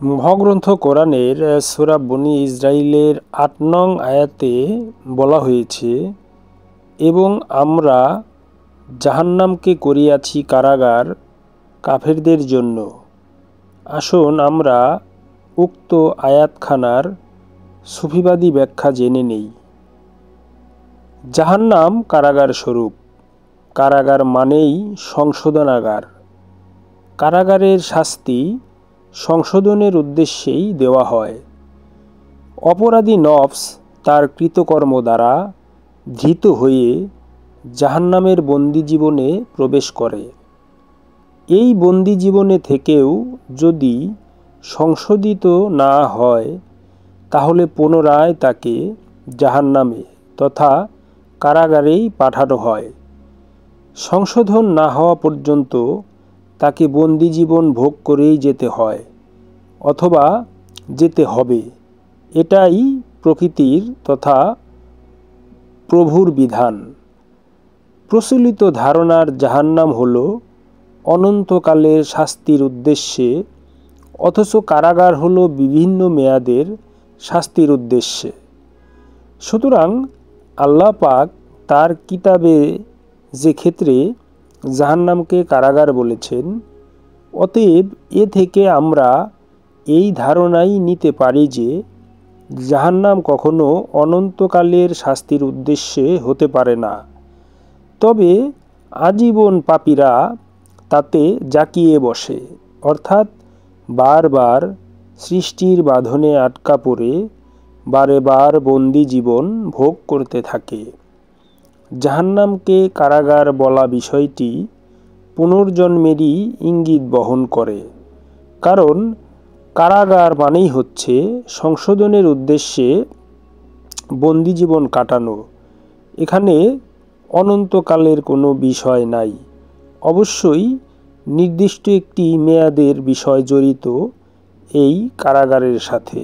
মহাগ্রন্থ কোরআনের সূরা বনী ইসরাঈলের ৮ নং আয়াতে বলা হয়েছে, এবং আমরা জাহান্নামকে করিয়াছি কারাগার কাফেরদের জন্য। আসুন আমরা উক্ত আয়াতখানার সুফিবাদী ব্যাখ্যা জেনে নেই। জাহান্নাম কারাগার স্বরূপ। কারাগার মানেই সংশোধনাগার। কারাগারের শাস্তি সংশোধনের উদ্দেশ্যেই দেওয়া হয়। অপরাধী নফস তার কৃতকর্ম দ্বারা ধৃত হয়ে জাহান্নামের বন্দি জীবনে প্রবেশ করে। এই বন্দি জীবনে থেকেও যদি সংশোধিত না হয়, তাহলে পুনরায় তাকে জাহান্নামে তথা কারাগারেই পাঠানো হয়। সংশোধন না হওয়া পর্যন্ত তাকে বন্দি জীবন ভোগ করেই যেতে হয় অথবা যেতে হবে। এটাই প্রকৃতির তথা প্রভুর বিধান। প্রচলিত ধারণার জাহান্নাম হল অনন্তকালের শাস্তির উদ্দেশ্যে, অথচ কারাগার হল বিভিন্ন মেয়াদের শাস্তির উদ্দেশ্যে। সুতরাং আল্লাহ পাক তার কিতাবে যে ক্ষেত্রে জাহান্নামকে কারাগার বলেছেন, অতএব এ থেকে আমরা এই ধারণাই নিতে পারি যে জাহান্নাম কখনো অনন্তকালের শাস্তির উদ্দেশ্যে হতে পারে না। তবে আজীবন পাপীরা তাতে জাকিয়ে বসে, অর্থাৎ বারবার সৃষ্টির বাঁধনে আটকা পড়ে বারে বার বন্দি জীবন ভোগ করতে থাকে। জাহান্নামকে কারাগার বলা বিষয়টি পুনর্জন্মেরই ইঙ্গিত বহন করে, কারণ কারাগার মানেই হচ্ছে সংশোধনের উদ্দেশ্যে বন্দি জীবন কাটানো। এখানে অনন্তকালের কোনো বিষয় নাই। অবশ্যই নির্দিষ্ট একটি মেয়াদের বিষয় জড়িত এই কারাগারের সাথে।